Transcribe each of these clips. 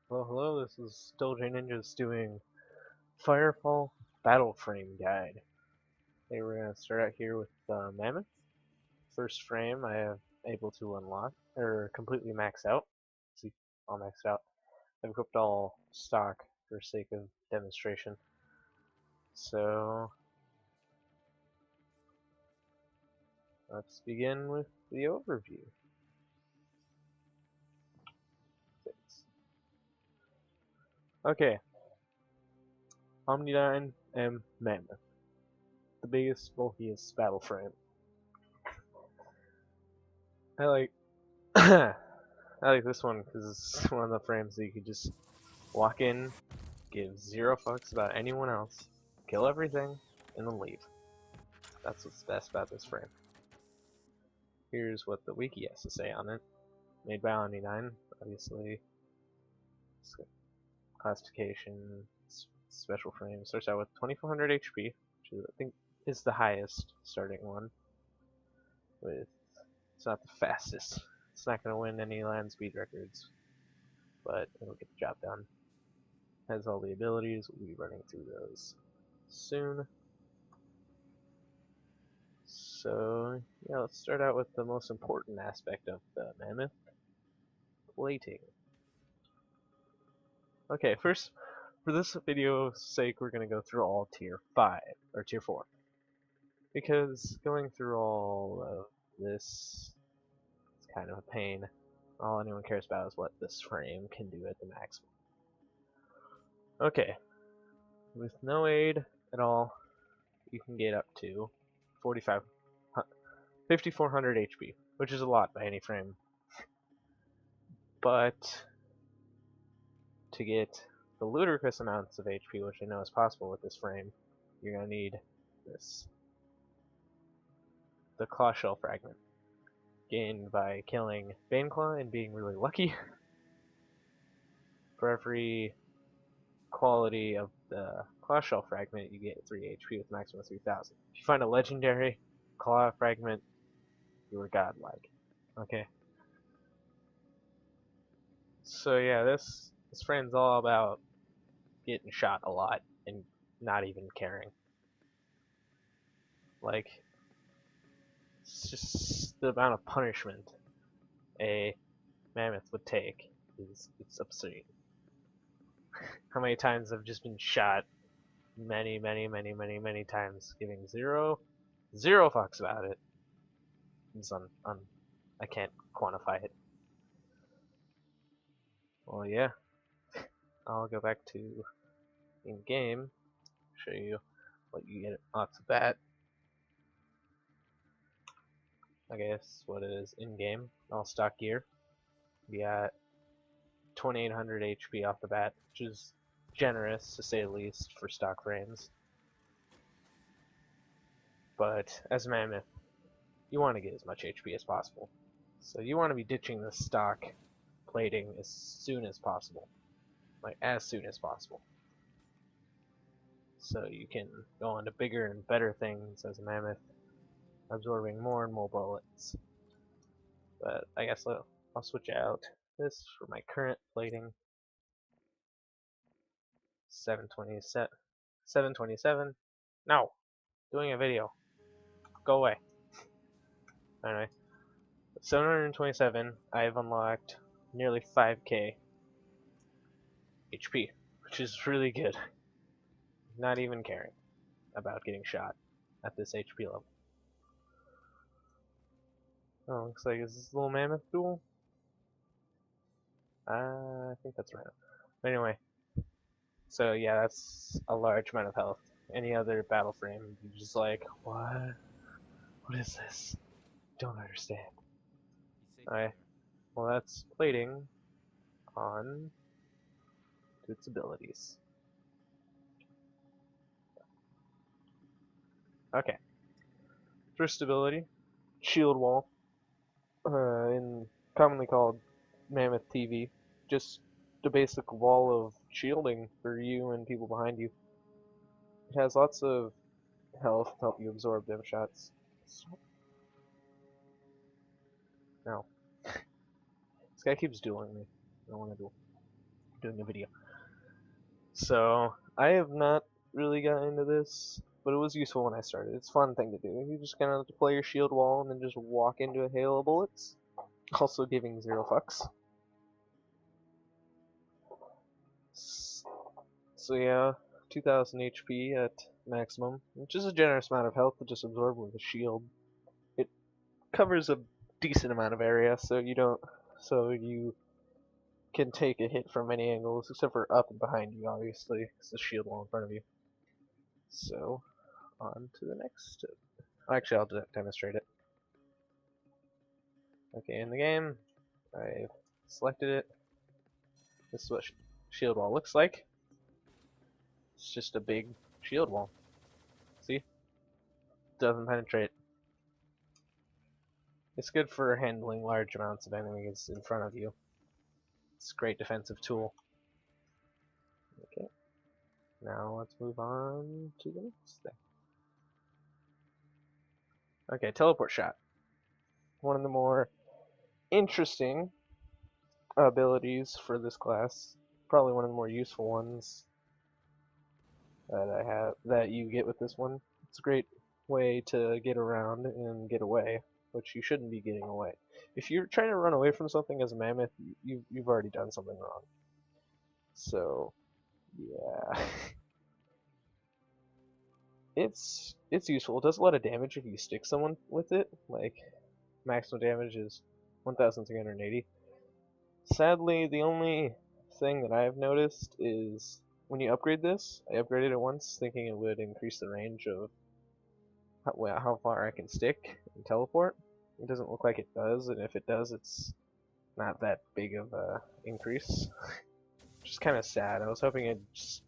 Hello, hello, this is still J Ninjas doing Firefall battleframe guide. Today we're going to start out here with Mammoth. First frame I have able to unlock, or completely max out. See, all maxed out. I've equipped all stock for sake of demonstration. So, let's begin with the overview. Okay, Omnidine M Mammoth. The biggest, bulkiest battle frame. I like I like this one because it's one of the frames that you could just walk in, give zero fucks about anyone else, kill everything, and then leave. That's what's best about this frame. Here's what the wiki has to say on it. Made by Omni9, obviously. Classification, special frame. Starts out with 2400 HP, which is, I think is the highest starting one. It's not the fastest. It's not going to win any land speed records, but it'll get the job done. Has all the abilities. We'll be running through those soon. So yeah, let's start out with the most important aspect of the Mammoth: plating. Okay, first, for this video's sake, we're going to go through all tier 5, or tier 4. Because going through all of this is kind of a pain. All anyone cares about is what this frame can do at the maximum. Okay, with no aid at all, you can get up to 5400 HP, which is a lot by any frame. But to get the ludicrous amounts of HP, which I know is possible with this frame, you're going to need this. The Claw Shell Fragment, gained by killing Baneclaw and being really lucky. For every quality of the Claw Shell Fragment, you get 3 HP with a maximum of 3000. If you find a legendary Claw Fragment, you are godlike. Okay. So yeah, this frame's all about getting shot a lot and not even caring. Like, it's just the amount of punishment a mammoth would take it's obscene. How many times I've just been shot? Many times, giving zero fucks about it. It's I can't quantify it. Well, yeah. I'll go back to in-game, show you what you get off the bat. I guess what it is in-game, all stock gear. We got 2800 HP off the bat, which is generous to say the least for stock frames. But as a mammoth, you want to get as much HP as possible. So you want to be ditching the stock plating as soon as possible. Like, as soon as possible. So you can go on to bigger and better things as a mammoth, absorbing more and more bullets. But I guess I'll switch out this for my current plating. 727. No! Doing a video. Go away. Anyway. 727, I've unlocked nearly 5k HP, which is really good. Not even caring about getting shot at this HP level. Oh, looks like is this little mammoth duel? I think that's right. Anyway, so yeah, that's a large amount of health. Any other battle frame, you're just like, what? What is this? Don't understand. Alright, well that's plating on to its abilities. Okay. First ability, shield wall, commonly called Mammoth TV. Just the basic wall of shielding for you and people behind you. It has lots of health to help you absorb them shots. No. This guy keeps dueling me. I don't want to duel. doing a video. So I have not really got into this, but it was useful when I started. It's a fun thing to do. You just kind of deploy your shield wall and then just walk into a hail of bullets, also giving 0 fucks. So yeah, 2000 HP at maximum, which is a generous amount of health to just absorb with a shield. It covers a decent amount of area, so you can take a hit from many angles, except for up and behind you, obviously. It's the shield wall in front of you. So, on to the next. Actually, I'll demonstrate it. Okay, in the game, I've selected it. This is what shield wall looks like. It's just a big shield wall. See? Doesn't penetrate. It's good for handling large amounts of enemies in front of you. It's a great defensive tool. Okay. Now let's move on to the next thing. Okay, teleport shot. One of the more interesting abilities for this class. Probably one of the more useful ones that you get with this one. It's a great way to get around and get away, which you shouldn't be getting away. If you're trying to run away from something as a mammoth, you've already done something wrong. So, yeah. It's useful. It does a lot of damage if you stick someone with it. Like, maximum damage is 1,380. Sadly, the only thing that I've noticed is when you upgrade this, I upgraded it once thinking it would increase the range of how far I can stick and teleport. It doesn't look like it does, and if it does, it's not that big of a increase. Which is kind of sad. I was hoping it'd just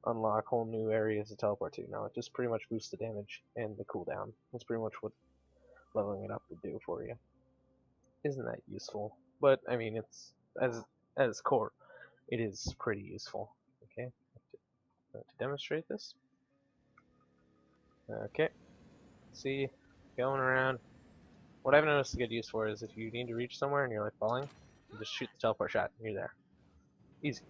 unlock whole new areas to teleport to. No, it just pretty much boosts the damage and the cooldown. That's pretty much what leveling it up would do for you. Isn't that useful? But I mean, it's as core, it is pretty useful. Okay, to demonstrate this. Okay, see, going around. What I've noticed a good use for is if you need to reach somewhere and you're like falling, you just shoot the teleport shot and you're there. Easy.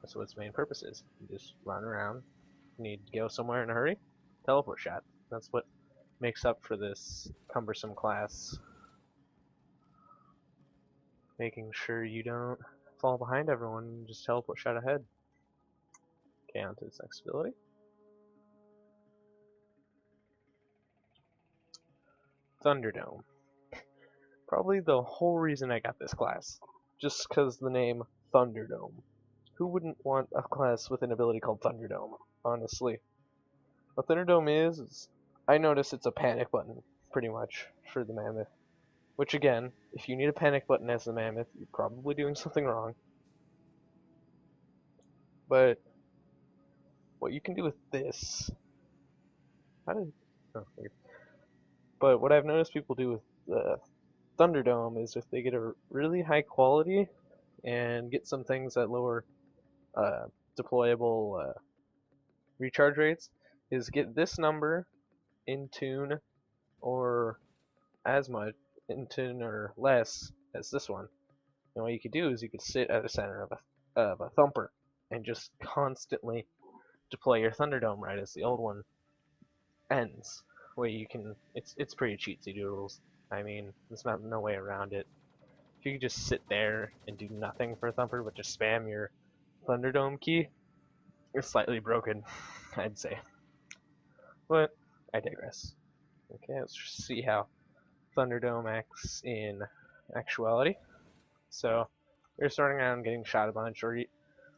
That's what its main purpose is. You just run around. You need to go somewhere in a hurry. Teleport shot. That's what makes up for this cumbersome class. Making sure you don't fall behind everyone and just teleport shot ahead. Okay, on to this next ability. Thunderdome. Probably the whole reason I got this class. Just because the name Thunderdome. Who wouldn't want a class with an ability called Thunderdome, honestly? What Thunderdome is I notice it's a panic button, pretty much, for the Mammoth. Which again, if you need a panic button as the Mammoth, you're probably doing something wrong. But what you can do with this... oh, weird. But what I've noticed people do with the Thunderdome is if they get a really high quality and get some things that lower deployable recharge rates, is get this number in tune or as much in tune or less as this one. And what you could do is you could sit at the center of a thumper and just constantly deploy your Thunderdome right as the old one ends. Where you can, it's pretty cheatsy doodles. I mean, there's no way around it. If you could just sit there and do nothing for a thumper, but just spam your Thunderdome key, you're slightly broken, I'd say. But I digress. Okay, let's see how Thunderdome acts in actuality. So you're starting out and getting shot a bunch, or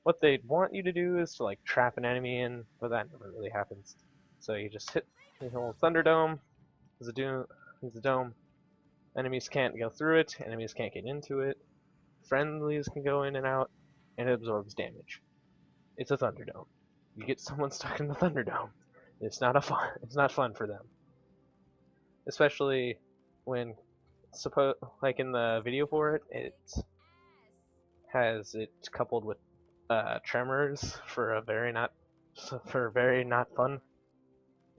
what they'd want you to do is to like trap an enemy in, but that never really happens. So you just hit the whole Thunderdome. There's a dome. Enemies can't go through it. Enemies can't get into it. Friendlies can go in and out, and it absorbs damage. It's a Thunderdome. You get someone stuck in the Thunderdome. It's not fun for them. Especially when, like in the video for it, it has it coupled with tremors for a very not fun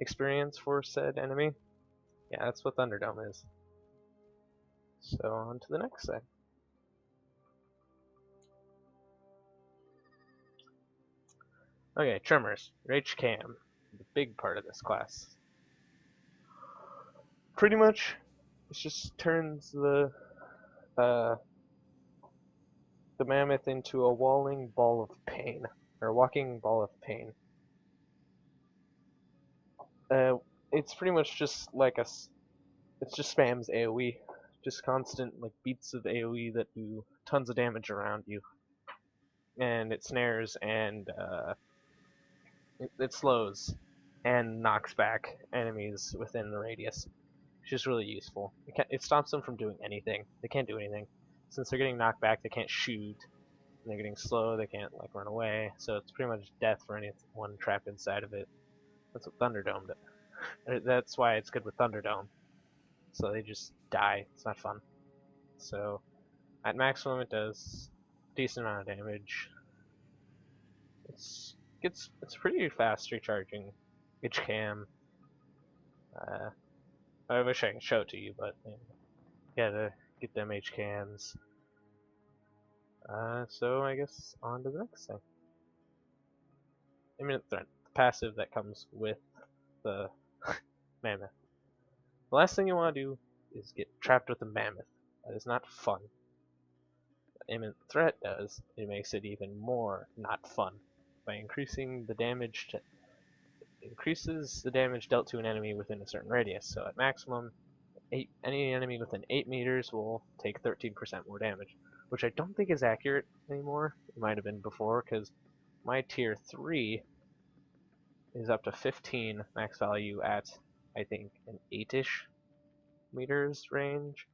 experience for said enemy. Yeah, that's what Thunderdome is. So on to the next side. Okay, tremors. Rage cam. The big part of this class. Pretty much, it just turns uh, the mammoth into a walling ball of pain, or a walking ball of pain. Uh, it's pretty much just like it just spams AoE, just constant like beats of AoE that do tons of damage around you, and it snares and it slows and knocks back enemies within the radius, which is really useful. It stops them from doing anything. They can't do anything since they're getting knocked back. They can't shoot. And they're getting slow. They can't like run away. So it's pretty much death for anyone trapped inside of it. That's what Thunderdome did. That's why it's good with Thunderdome. So they just die. It's not fun. So at maximum, it does a decent amount of damage. It's pretty fast recharging. Itch cam. I wish I could show it to you, but you gotta get them H cams. So I guess on to the next thing. Imminent threat, the passive that comes with the mammoth. The last thing you want to do is get trapped with a mammoth. That is not fun. What imminent threat does, it makes it even more not fun by increasing the damage to increases the damage dealt to an enemy within a certain radius. So at maximum, any enemy within 8 meters will take 13% more damage, which I don't think is accurate anymore. It might have been before, because my tier 3 is up to 15 max value at, I think, an 8-ish meters range.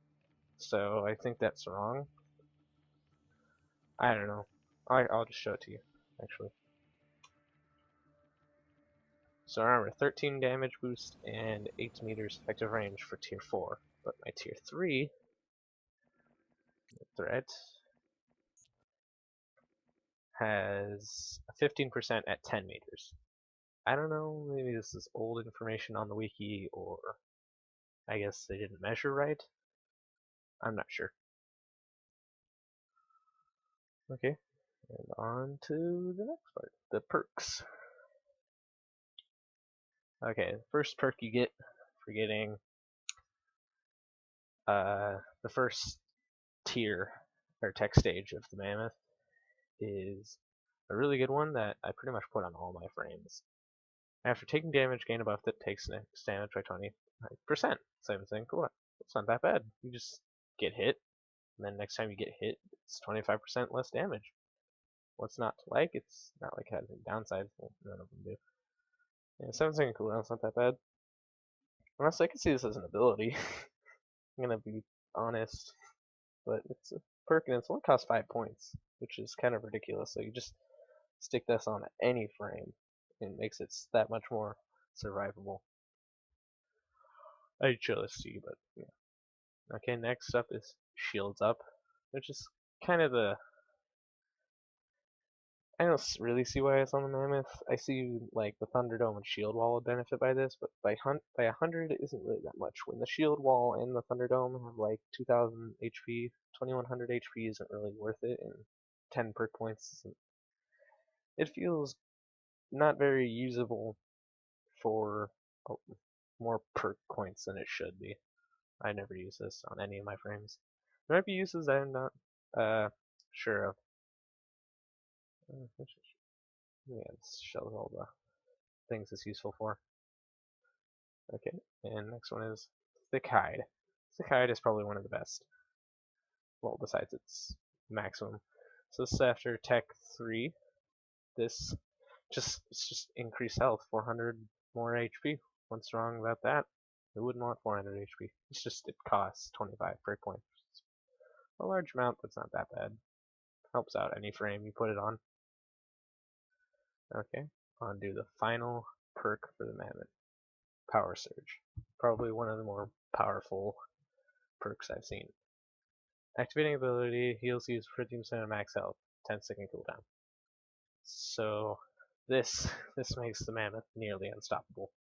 So I think that's wrong. I don't know. I'll just show it to you, actually. So remember, 13 damage boost and 8 meters effective range for tier 4. But my tier 3 threat has 15% at 10 meters. I don't know, maybe this is old information on the wiki, or I guess they didn't measure right. I'm not sure. Okay, and on to the next part, the perks. Okay, the first perk you get for getting the first tier or tech stage of the mammoth is a really good one that I pretty much put on all my frames. After taking damage, gain a buff that takes next damage by 20%. Same thing, cool. It's not that bad. You just get hit, and then next time you get hit, it's 25% less damage. What's not to like? It's not like it has any downsides. Well, none of them do. Yeah, 7-second cooldown, it's not that bad. Honestly, I can see this as an ability. I'm gonna be honest, but it's a perk and it's only costs 5 points, which is kind of ridiculous. So you just stick this on any frame, and it makes it that much more survivable. I'd show this to you, but yeah. Okay, next up is shields up, which is kind of the I don't really see why it's on the Mammoth. I see like the Thunderdome and Shield Wall would benefit by this, but by 100 it isn't really that much. When the Shield Wall and the Thunderdome have like 2000 HP, 2100 HP isn't really worth it, and 10 perk points isn't. It feels not very usable for more perk points than it should be. I never use this on any of my frames. There might be uses I'm not sure of. Yeah, this shows all the things it's useful for. Okay, and next one is Thick Hide. Thick Hide is probably one of the best. Well, besides its maximum. So this is after Tech 3. It's just increased health, 400 more HP. What's wrong about that? Who wouldn't want 400 HP? It's just it costs 25 per point. It's a large amount, but it's not that bad. Helps out any frame you put it on. Okay, on to the final perk for the Mammoth. Power Surge. Probably one of the more powerful perks I've seen. Activating ability heals you 15% of max health, 10-second cooldown. So this makes the Mammoth nearly unstoppable.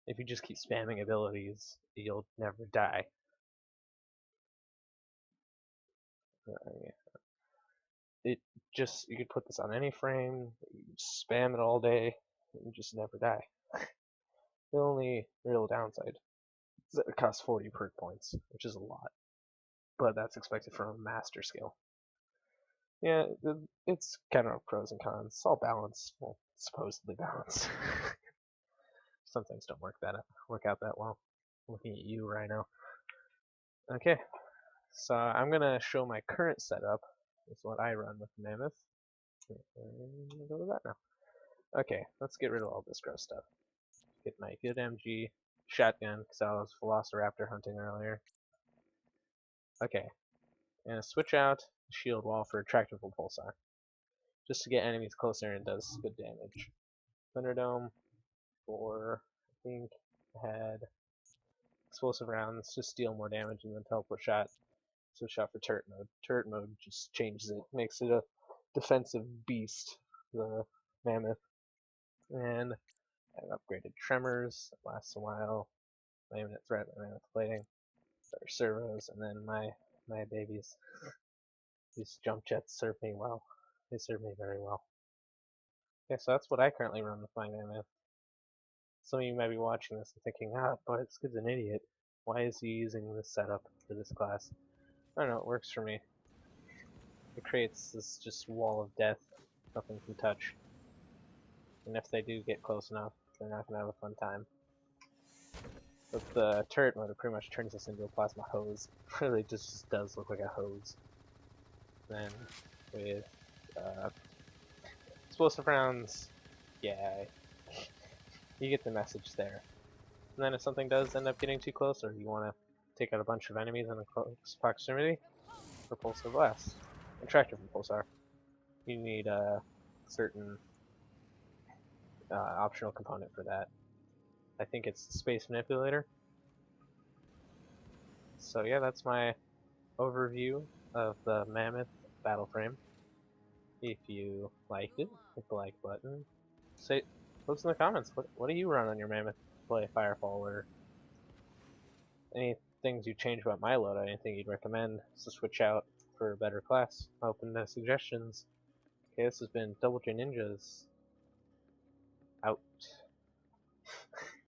If you just keep spamming abilities, you'll never die. you could put this on any frame, you just spam it all day, and you just never die. The only real downside is that it costs 40 perk points, which is a lot, but that's expected from a master skill. Yeah, it's kind of pros and cons. It's all balanced, well, supposedly balanced. Some things don't work out that well. Looking at you, Rhino. Okay, so I'm gonna show my current setup. This is what I run with Mammoth. And go to that now. Okay, let's get rid of all this gross stuff. Get my good MG shotgun because I was Velociraptor hunting earlier. Okay, and switch out shield wall for tractable pulsar, just to get enemies closer and does good damage. Thunderdome for I think I had explosive rounds, just deal more damage, and then teleport shot. Switch out for turret mode. Turret mode just changes it, makes it a defensive beast, the Mammoth. And I've upgraded tremors, that lasts a while. My imminent threat, my mammoth plating, better servos, and then my babies. These jump jets serve me well. They serve me very well. Okay, so that's what I currently run with my mammoth. Some of you might be watching this and thinking, but this kid's an idiot. Why is he using this setup for this class? I don't know, it works for me. It creates this just wall of death, nothing can touch. And if they do get close enough, they're not going to have a fun time. But the turret mode, it pretty much turns this into a plasma hose. It really just does look like a hose. Then with explosive rounds, yeah, you get the message there. And then if something does end up getting too close, or you want to take out a bunch of enemies in a close proximity, repulsor blast. And tractor repulsar. You need a certain optional component for that. I think it's the space manipulator. So yeah, that's my overview of the Mammoth battle frame. If you liked it, hit the like button. Post in the comments. What do you run on your Mammoth play Firefall, or any things you change about my loadout? Anything you'd recommend to switch out for a better class? Open to suggestions. Okay, this has been Double J Ninjas. Out.